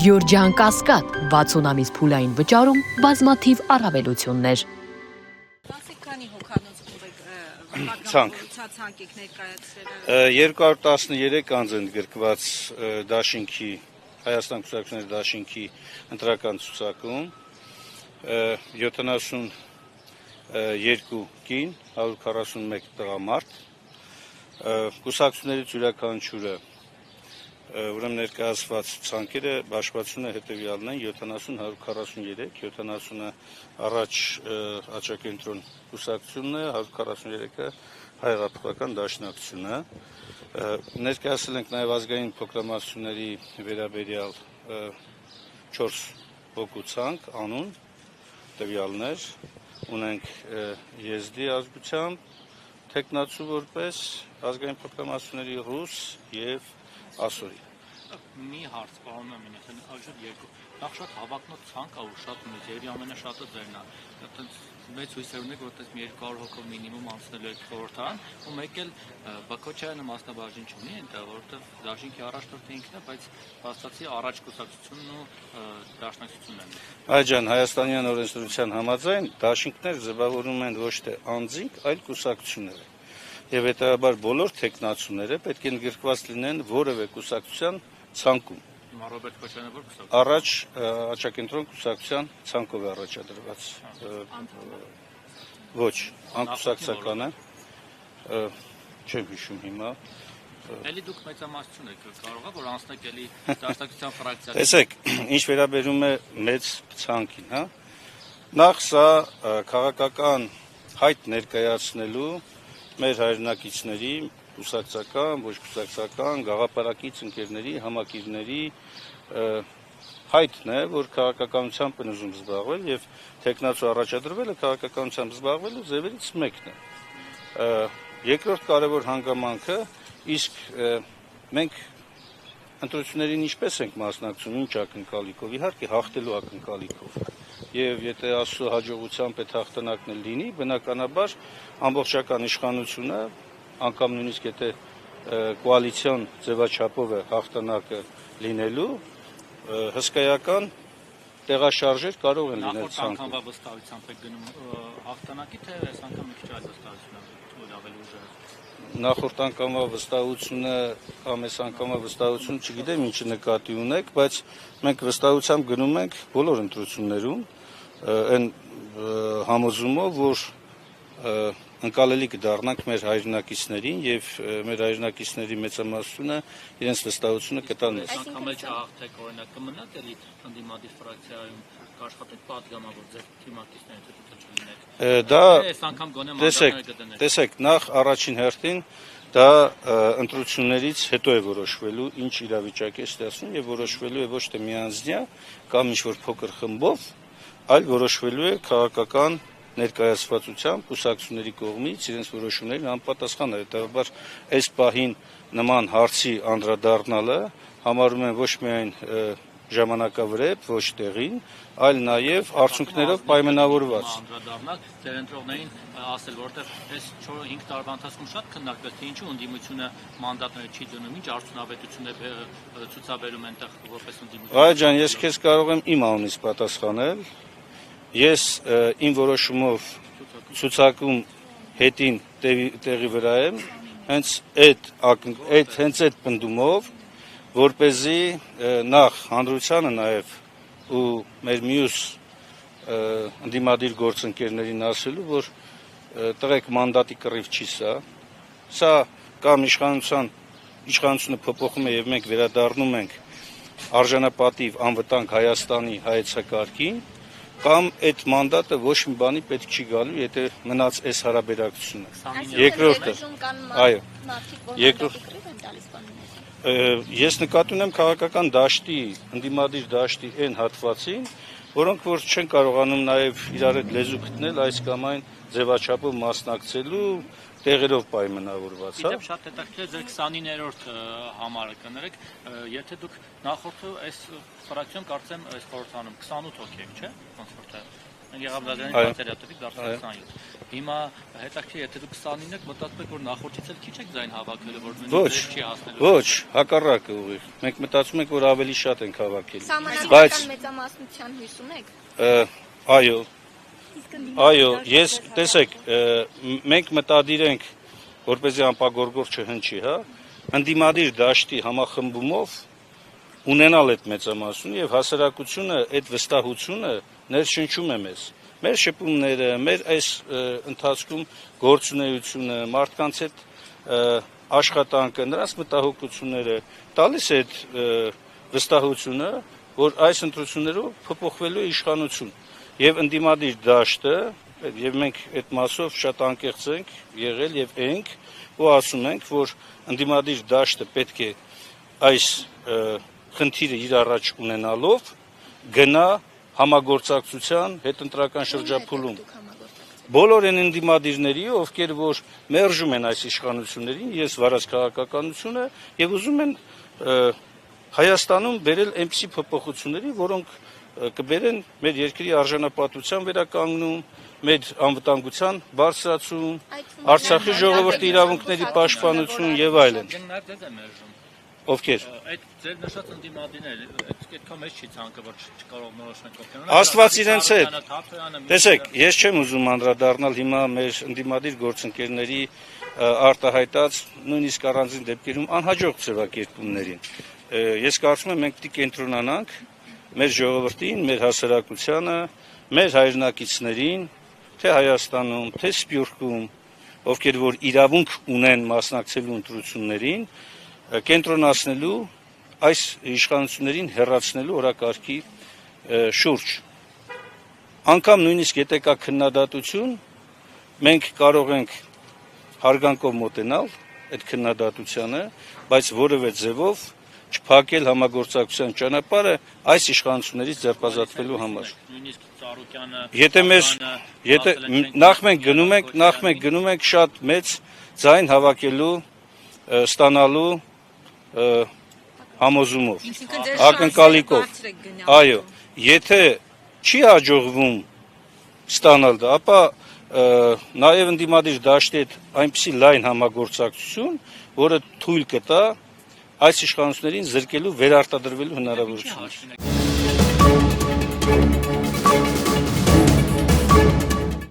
Գյորջյան Կասկադ 60 ամիս փուլային վճարում բազմաթիվ առավելություններ։ Քանի հոգանոց ցանկ եք ներկայացրել։ 213 անձ են գրկված դաշինքի Հայաստան Կուսակցությունների դաշինքի ընտրական ցուցակում, 72 կին, 141 տղամարդ, կուսակցություններից յուրաքանչյուրը ուրեմն ներկայացված ցանկերը բաշխվածությունը հետևյալն են 70-143, 70-ը առաջ աչակենտրոն կուսակցությունն է, 143-ը հայ-հեղափոխական դաշնակցությունը։ Ներկայացրել ենք նաև ազգային փոքրամասնությունների վերաբերյալ 4 հոգու ցանկ, անուն, տվյալներ, ունենք եզդի ազգությամբ, թեկնածու որպես ազգային փոքրամասնությունների ռուս եւ ասորի։ Մի հարց պարոն Մամինյան, այժմ երկու նախ շատ հավակնոտ ցանկ է ու շատ մեծ եւ ամենաշատը ձերն է։ Մեծ հույսեր ունեք, որտեղ մի 200 հոգով մինիմում անցնելու եք խորհրդարան, ու մեկ էլ Բաքոչյանը մասնաբաժին չունի այնտեղ, որտեղ դաշինքի առաջնորդը ինքն է, բայց փաստացի առաջ կուսակցությունն ու դաշնակցությունն են։ Այ ջան, հայաստանյան օրենսդրության համաձայն դաշինքներ ձևավորում են ոչ թե անձինք, այլ կուսակցությունները։ Եվ հետաբար բոլոր թեկնածուները պետք է ընդգրկված լինեն որևէ կուսակցության ցանկում։ Ռոբերտ Քոչյանը որ կուսակցություն։ Առաջ աչակենտրոն կուսակցության ցանկով է առաջադրված։ Ոչ, անկուսակցական է։ Չեմ հիշում հիմա։ Էլի դուք մեծամասնություն եք, կարող է որ անցնեք էլի դաշնակցության ֆրակցիա։ Տեսեք, ինչ վերաբերում է մեծ ցանկին, հա։ Նախ սա քաղաքական հայտ ներկայացնելու մեր հայրենակիցների, կուսակցական, ոչ կուսակցական, գաղափարակից ընկերների, համակիրների հայտն է, որ քաղաքականությամբ են ուզում զբաղվել եւ թեկնածու առաջադրվելը քաղաքականությամբ զբաղվելու ձևերից մեկն է։ Երկրորդ կարևոր հանգամանքը, իսկ մենք ընտրություններին ինչպես ենք մասնակցում, ինչ ակնկալիքով, իհարկե հաղթելու ակնկալիքով։ Եվ եթե Աստծո հաջողությամբ այդ հաղթանակն լինի, բնականաբար ամբողջական իշխանությունը, անգամ նույնիսկ եթե կոալիցիոն ձևաչափով է հաղթանակը լինելու, հսկայական տեղաշարժեր կարող են լինել ցանկում։ Նախորդ անգամվա վստահությամբ եք գնում հաղթանակի, թե այս անգամ մի քիչ այլ վստահություն է ավելի ուժեղ։ Նախորդ անգամվա վստահությունը կամ այս անգամվա վստահությունը չգիտեմ ինչ նկատի ունեք, բայց մենք վստահությամբ գնում ենք բոլոր ընտրություններում այն համոզումով, որ ընկալելի կդառնանք մեր հայրենակիցներին եւ մեր հայրենակիցների մեծամասնությունը իրենց վստահությունը կտան մեզ։ Անգամ էլ չհաղթեք, օրինակ կմնաք էլի ընդդիմադիր ֆրակցիայում կաշխատեք պատգամավոր ձեր թիմակիցներից հետո չլինեք։ Դա այս անգամ գոնե մանդատները կդնեք։ Տեսեք, նախ առաջին հերթին դա ընտրություններից հետո է որոշվելու ինչ իրավիճակ է ստեղծվում եւ որոշվելու է ոչ թե միանձնյա կամ ինչ-որ փոքր խմբով, այլ որոշվելու է քաղաքական ներկայացվածությամբ կուսակցությունների կողմից իրենց որոշումներին անպատասխան է։ Հետևաբար այս պահին նման հարցի անդրադառնալը համարում են ոչ միայն ժամանակավրեպ, ոչ տեղին, այլ նաև արդյունքներով պայմանավորված։ Անդրադառնալ ձեր ընտրողներին ասել, որովհետև այս 4-5 տարվա ընթացքում շատ քննարկվեց, թե ինչու ընդդիմությունը մանդատները չի դնում, ինչ արդյունավետություն է ցուցաբերում այնտեղ որպես ընդդիմություն։ Այ ջան, ես քեզ կարող եմ իմ անունից պատասխանել։ Ես իմ որոշումով ցուցակում հետին տեղի վրա եմ, հենց այդ պնդումով, որպեսզի նախ հանրությանը նաև ու մեր մյուս ընդդիմադիր գործընկերներին ասելու, որ տղեկ մանդատի կռիվ չի սա կամ իշխանությունը փոփոխում է եւ մենք վերադառնում ենք արժանապատիվ անվտանգ Հայաստանի հայեցակարգին, կամ այդ մանդատը ոչ մի բանի պետք չի գալու, եթե մնաց այս հարաբերակցությունը։ Երկրորդը, այո, ես նկատի ունեմ քաղաքական դաշտի, ընդդիմադիր դաշտի այն հատվածին, որոնք որ չեն կարողանում նաև իրար հետ լեզու գտնել այս կամ այն ձևաչափով մասնակցելու տեղերով պայմանավորված, հա։ Իդեպ շատ հետաքրքիր է ձեր 29-րդ համարը կներեք, եթե դուք նախորդը այս ֆրակցիոն կարծեմ այս խորհրդանում 28 հոգի եք, չէ՞, ոնց որ թե Եղավազյանի Այո. բացերյատովի դարձել 27։ Հիմա հետաքրքիր եթե դուք 29 եք, մտածում եք որ նախորդից էլ քիչ եք ձայն հավաքել, որ Ոչ, նույնիսկ չի հասնելու։ ոչ, հակառակը ուղիղ։ Մենք մտածում ենք, որ ավելի շատ ենք հավաքել։ Սահմանադրական Բայց մեծամասնության հույս ունեք։ այո, այո, ես տեսեք, մենք մտադիր ենք, որպեսզի անպագորգոր չհնչի, հա, ընդդիմադիր դաշտի համախմբումով ունենալ այդ մեծամասնությունը եւ հասարակությունը այդ վստահությունը ներշնչում է մեզ։ Մեր շփումները, մեր այս ընթացքում գործունեությունը, մարդկանց հետ աշխատանքը, նրանց մտահոգությունները տալիս է այդ վստահությունը, որ այս ընտրություններով փոփոխվելու է իշխանություն եւ ընդդիմադիր դաշտը եւ մենք այդ մասով շատ անկեղծ ենք եղել եւ ենք ու ասում ենք, որ ընդդիմադիր դաշտը պետք է այս խնդիրը իր առաջ ունենալով գնա համագործակցության հետընտրական շրջափուլում բոլոր այն ընդդիմադիրների, ովքեր որ մերժում են այս իշխանություններին, ես վարած քաղաքականությունը եւ ուզում են Հայաստանում բերել այնպիսի փոփոխությունների, որոնք կբերեն մեր երկրի արժանապատվության վերականգնում, մեր անվտանգության բարձրացում, Արցախի ժողովրդի իրավունքների պաշտպանություն եւ այլն։ Նաեւ դες է մերժում։ Ովքեր Այդ ձեր նշած ընդդիմադիրները, այդքան մեծ չի ցանկը, որ չկարող նորոշենք ովքեր։ Աստված իրենց հետ։ Տեսեք, ես չեմ ուզում անդրադառնալ հիմա մեր ընդդիմադիր գործընկերների արտահայտած նույնիսկ առանձին դեպքերում անհաջող ձևակերպումներին։ Ես կարծում եմ մենք պետք է կենտրոնանանք մեր ժողովրդին, մեր հասարակությանը, մեր հայրենակիցներին, թե Հայաստանում, թե Սփյուռքում, ովքեր որ իրավունք ունեն մասնակցելու ընտրություններին, կենտրոնացնելու այս իշխանություններին հեռացնելու օրակարգի շուրջ։ Անկամ նույնիսկ եթե կա քննադատություն, մենք կարող ենք հարգանքով մոտենալ այդ քննադատությանը, բայց որևէ ձևով չփակել համագործակցության ճանապարհը այս իշխանություններից ձերբազատվելու համար։ Նույնիսկ Ծառուկյանը Եթե նախ մենք գնում ենք շատ մեծ ձայն հավաքելու ստանալու համոզումով, ակնկալիքով, այո, եթե չի հաջողվում ստանալ դա, ապա նաև ընդդիմադիր դաշտի հետ այնպիսի լայն համագործակցություն, որը թույլ կտա այս իշխանություններին զրկելու, վերարտադրվելու հնարավորություն։